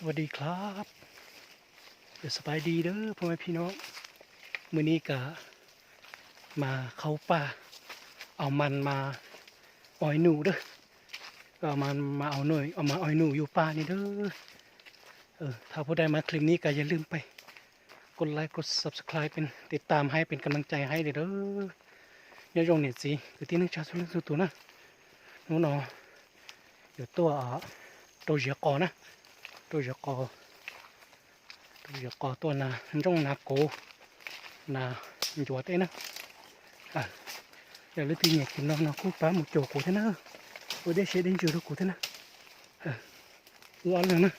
วัสดีครับสบายดีเด้อพ่อแม่พี่น้องมื้อนี้ก็มาเข้าป่าเอามันมาอ้อยหนูเด้อก็เอามันมาเอาหน่อยเอามาอ้อยหนูอยู่ป่านี่เด้อถ้าผู้ใดมาคลิปนี้ก็อย่าลืมไปกดไลค์กด Subscribe เป็นติดตามให้เป็นกำลังใจให้เด้ออย่าลงเน็ตสิคือที่นึกชาสุดสุดตัวนะนู้นเนาะเดี๋ยวตัวเจียกอนะตัวเจียกอตัวนาtrong nà cổ nà chuột đấy nè giờ lấy tiền nhẹ thì nó cũng phá một chỗ cổ thế nào ở đây sẽ đến chỗ cổ thế nào ngon rồi nè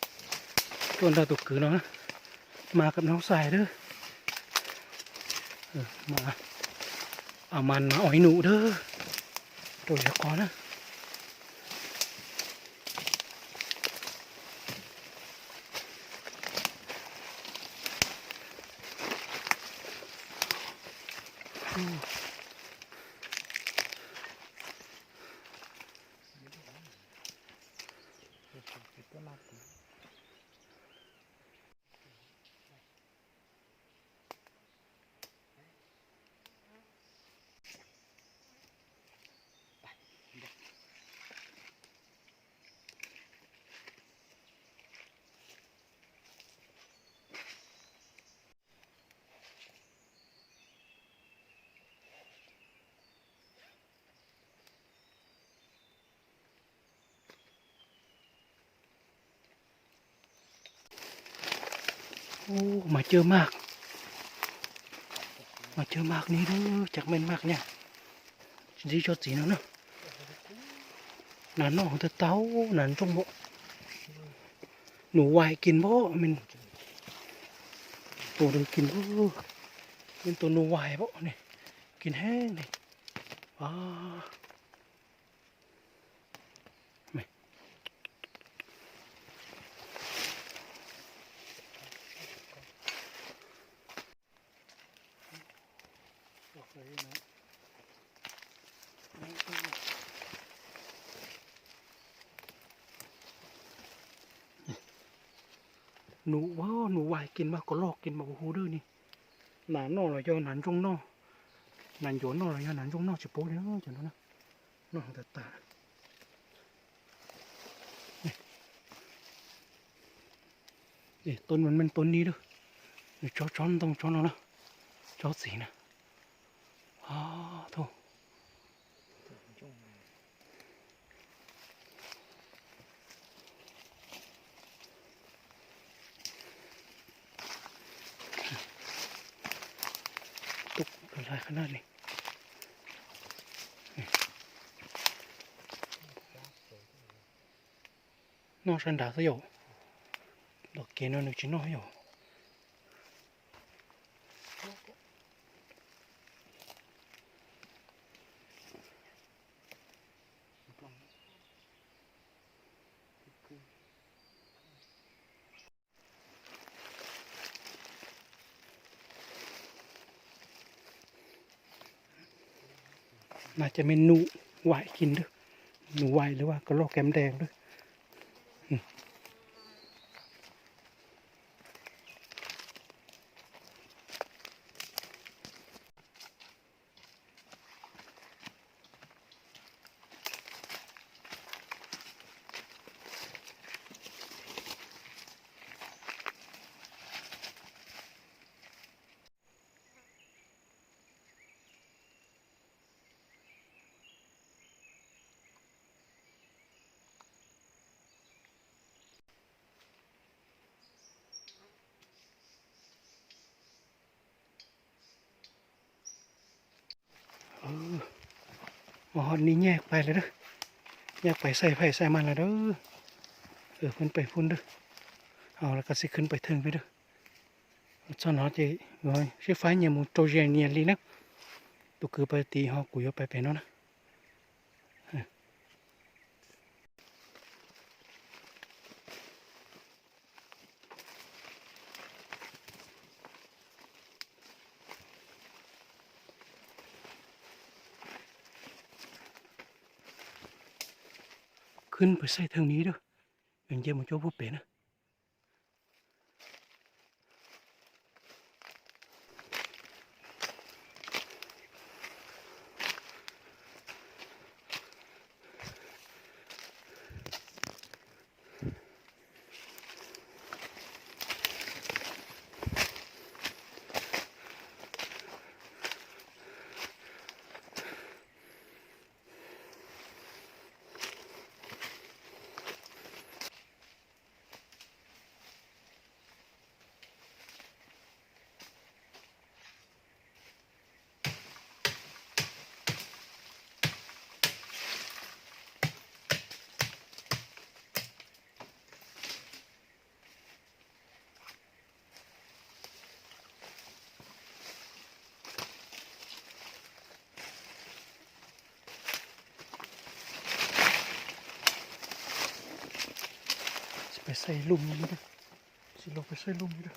tuần đầu tục cứ nó mà cầm nó xài đó mà màn mà ỏi nụ đó rồi sẽ có nè mà chưa mạc ní đó chắc men mạc nha gì cho gì nữa nè nó thật táo nè trong bộ nụ hoàiกินบ่mìnhตัวđừngกินบ่เป็นตัวนูวายบ่นี่กินแห้งนี่ไม่หนูว้าวหนูวายกินมาก็ลอกกินมาโอ้โหด้วยนี่หนานนอเลยเจ้าหนานจงนอหนานโยนนอเลยหนานจงนอจะโป้เลยเนาะจังนะนอแต่ตานี่ต้นมันเป็นต้นนี้ด้วยช้อนต้องช้อนเอานะช้อนสีนะโธ่ตุกอะไรขนาดนี้นอฉันด่าซะอยู่ดอกเกนนึกชิ้นน้อยอยู่น่าจะเป็นหนูไหวกินด้วยหนูไหวหรือว่ากระรอกแก้มแดงด้วยนี่แยกไปเลยเด้อแยกไปใส่ไผ่ใส่มันเลยเด้อเพิ่นไปพุ่นเด้อเอาแล้วก็สิขึ้นไปถึงไปเด้อcho nó thì rồi sẽ phải nhà một trâu rèn nhẹ đi nè tụi cứไปตีhọ cùiไปnó nèขึ้นไปใส่ทางนี้เด้ออย่างเงี้ยมันโจ้พวกเป็ดนะ ไปใส่ลุ่มนี่ด้วยสิลงไปใส่ลุ่มนี่ด้วย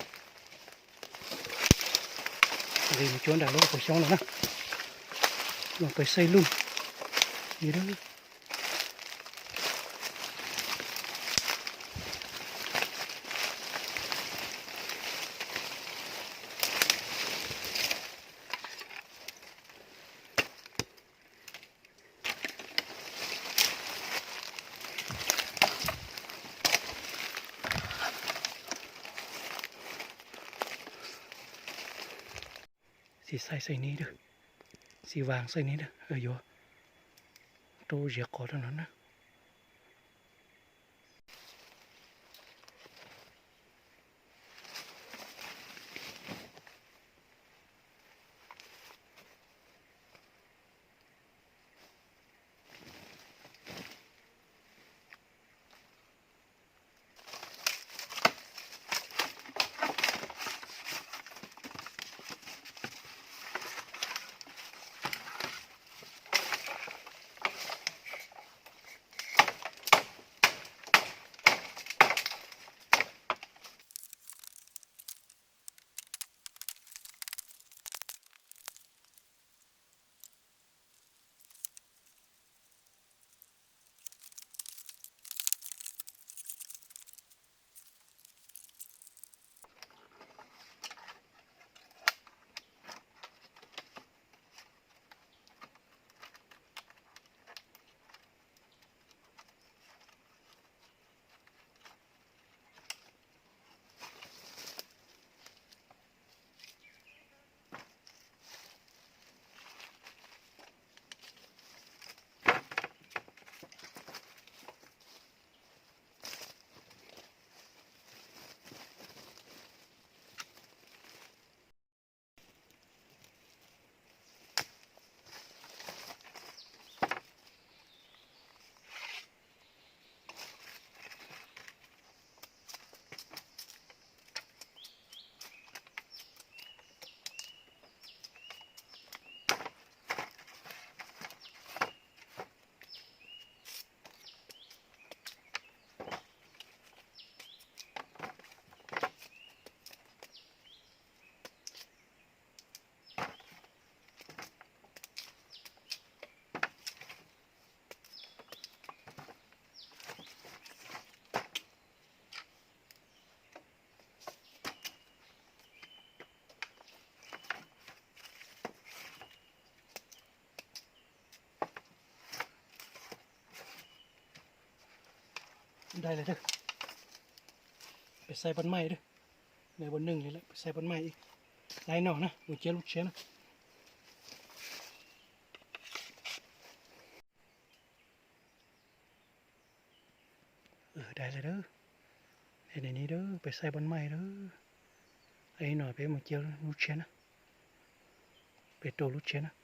เดี๋ยวจวนได้ลงไปช่องแล้วนะลงไปใส่ลุ่มนี่ด้วยสีใส่นี้ด้วยสีวางใส่นี้ด้วยโยโตเหยียบคอเท่านั้นนะได้เลยเด้อไปใส่บนไม้เด้อในบนหนึ่งเลยแหละไปใส่บนไม้อีกไล่หน่อนะลูกเจี๊ยบลูกเชียนะได้เลยเด้อในนี้เด้อไปใส่บนไม้เด้อไอ้หน่อยไปลูกเจี๊ยบลูกเชียนะไปโตลูกเชียนะ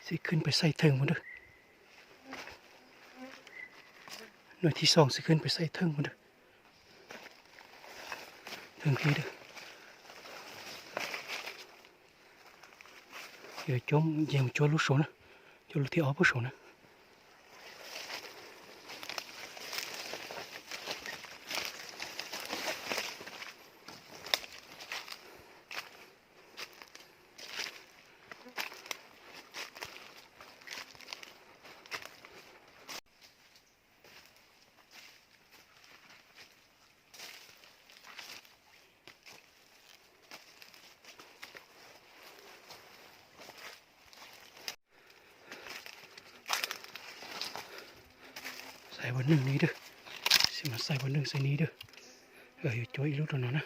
สิขึ้นไปใส่เทิงมันเด้อหน่วยที่สองสิขึ้นไปใส่เทิงมันเด้อเทิงพี่เด้อเดี๋ยวจมเยี่ยมจวนลูกโซนะจวนลูกที่ออฟลูกโซนะใส่บนหนึ่งนี้เด้อสิมาใส่บนหนึ่งใส่นี้เด้อจอยลูกตัวนั้นนะ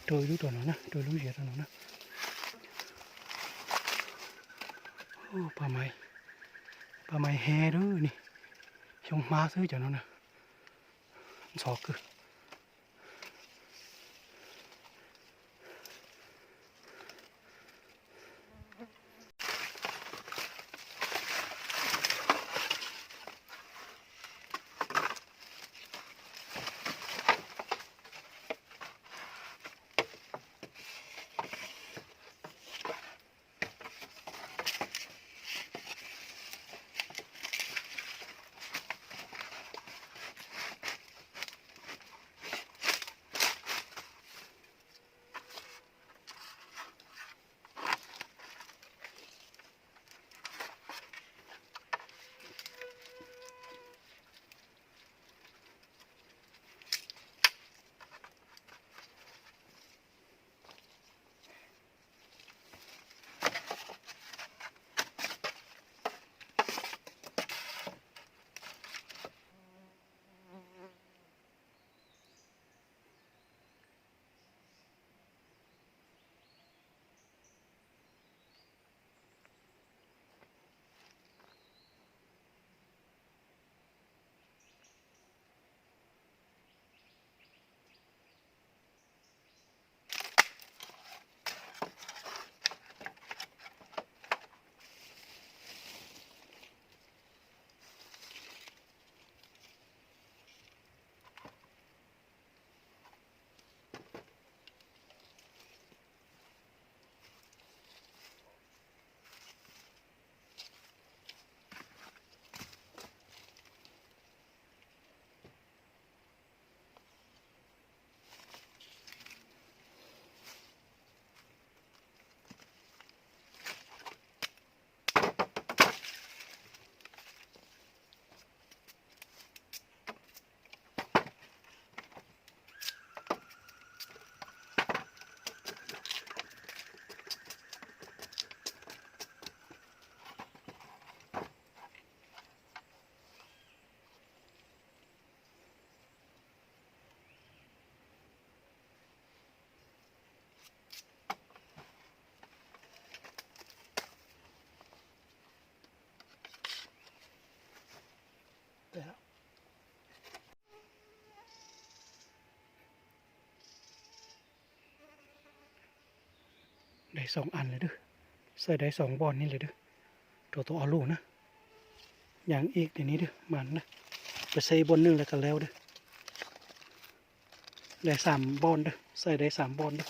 โดยลูกตัวนั้นนะโดยลูกเหยียดตัวนั้นนะโอ้ปลาไม้แห่เด้อนี่ช่องมาซื้อจากนั้นนะสอกคือ ได้2 อันเลยเด้อใส่ได้2 บอนนี่เลยเด้อตัวเอาลูกนะอย่างอีกเดี๋ยวนี้เด้อมันนะไปใส่บอนนึงแล้วก็แล้วเด้อได้3 บอนเด้อใส่ได้3 บอนเด้อ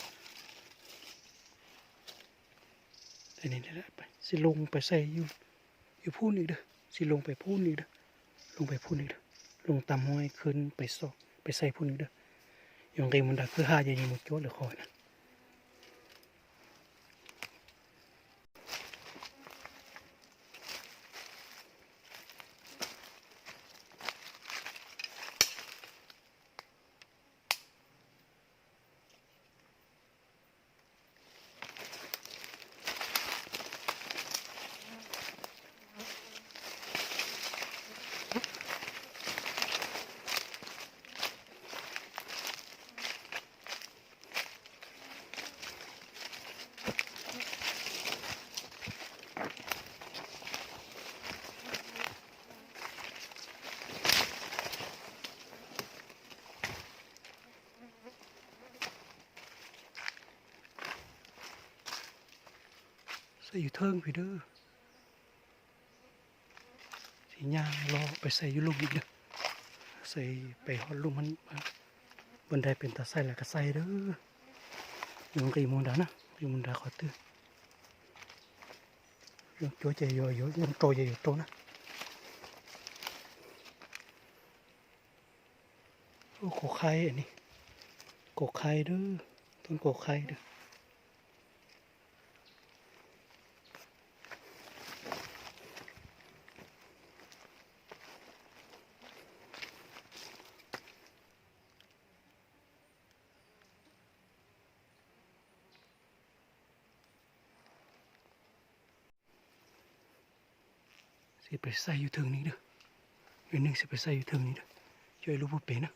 เดี๋ยวนี้ได้ไปสิลงไปใส่อยู่พูนอีกเด้อสิลงไปพูนอีกเด้อลงไปพูนอีกเด้อลงตามห้อยขึ้นไปซอกไปใส่พูนอีกเด้ออย่างไรมันได้คือ5อย่างนี้มันโจทย์หรือคอยนะใส่อยู่เทิงพี่เด้อสีย่างรอไปใส่อยู่ลุมอีกเด้อใส่ไปฮอดลุมมันบนไดเป็นตาใส่แล้วก็ใส่เด้อยังกี่มุนดานะกี่มุนดาขอตื้อยังโจใจย่อยยังโตใหญ่โตนะโอ้โกไข่อันนี้โกไข่เด้อต้นโกไข่เด้อสิไปใส่อยู่เทิงนี้เด้ออีกนึงสิไปใส่อยู่เทิงนี้เด้อช่วยลูกผู้เป็นนะ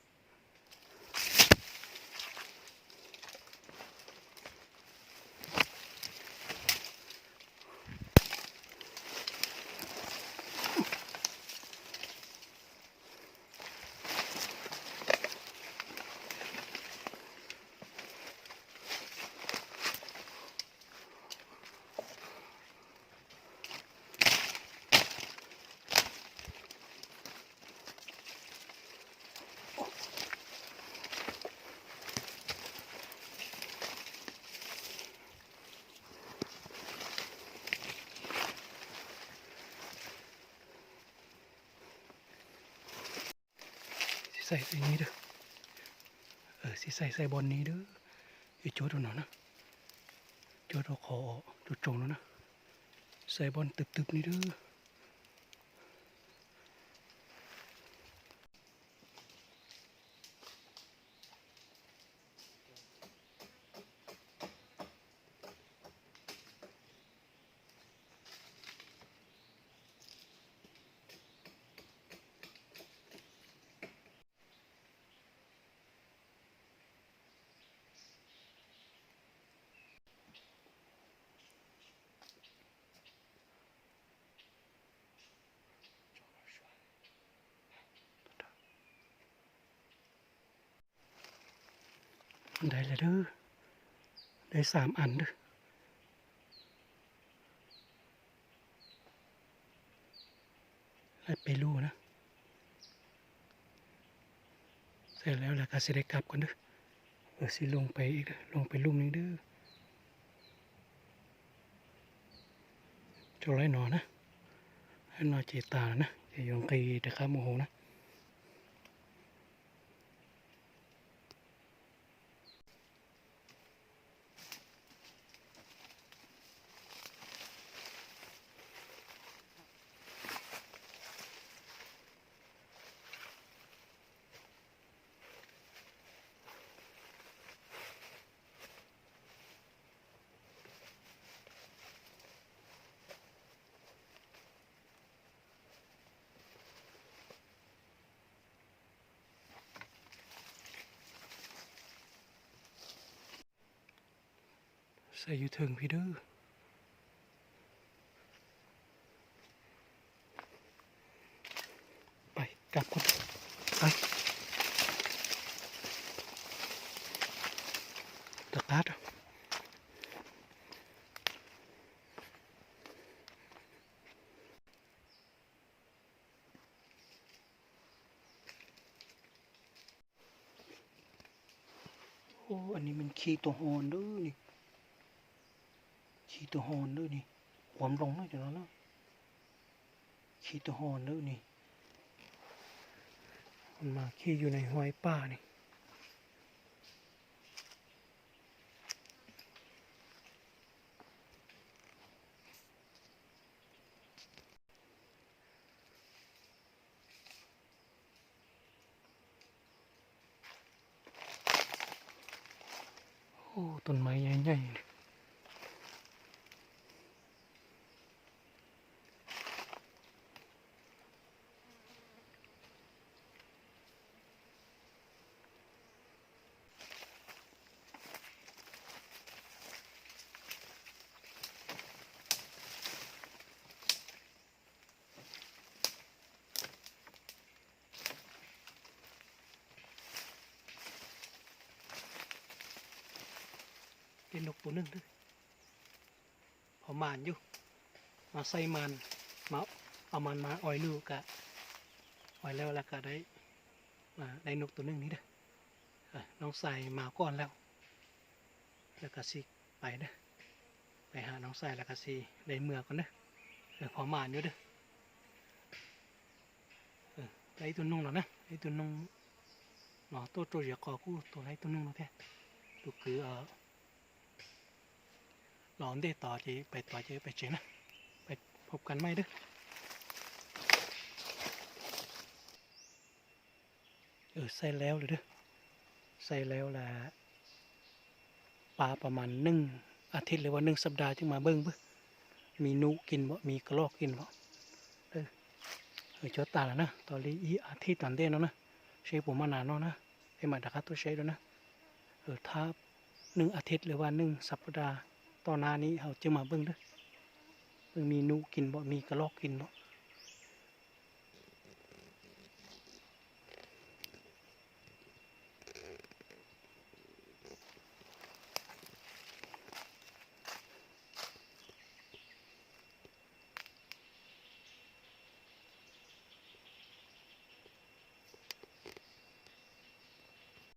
ใส่นี้เด้อสิใส่บอลนี้เด้อไอ้โจดหน่อยนะโจดเอาคอจุดจงแล้วนะใส่บอลตึบๆนี่เด้อได้แล้วเด้อได้3 อันเด้อไปลู่นะเสร็จแล้วก็สิได้กลับกันเด้อสิลงไปอีกเด้อลงไปลุ่มนี้เด้อเจ้าไรหนอนะให้นอเจตานะจะยองกีตะข้ามโมโหนะใส่อยู่เทิงพี่เด้อไปกลับกันไปตะกัด อ้อันนี้มันขี้ตัวหอนเด้อนี่ขี้ตัวหอนเด้อนี่ความลงน่าจะนั้นแล้วขี้ตัวหอนเด้อนี่มันมาขี้อยู่ในห้อยป่านี่โอ้ต้นไม้ใหญ่ๆนี่เป็นนกตัวหนึงเด้อพอมานอยู่มาใส่มันมาเอามันมาอ้อยนูกะอ้อยแล้วก็ได้นกตัวหนึงนี้เด้อน้องใส่มาก่อนแล้วก็สิไปเด้อไปหาน้องใส่แล้วก็สิได้เมื่อก่อนเด้อพอมานอยู่เด้อได้ตัวนุ่งแล้วนะได้ตัวนุ่งเนาะตัวอย่าก่อกู้ตัวได้ตัวนุ่งแล้วแท้ตัวคือหลอนได้ต่อจีไปต่อจีไปเจนะไปพบกันไหมเด้อใส่แล้วเลยเด้อใส่แล้วละปลาประมาณ1 อาทิตย์หรือว่า1 สัปดาห์จึงมาเบิ้งเบ้อมีนุกินบ่มีกระรอกกินบ่จอตาแล้วนะตอนนี้อาทิตย์ตอนเต้นแล้วนะใช้ผมมานานแล้วนะไอ้มาดักตัวใช้แล้วนะถ้า1 อาทิตย์หรือว่า1 สัปดาห์ต่อหน้านี้เขาจะมาเบิ้งเด้อเบิ่งมีนุกินบ่มีกระรอกกินบ่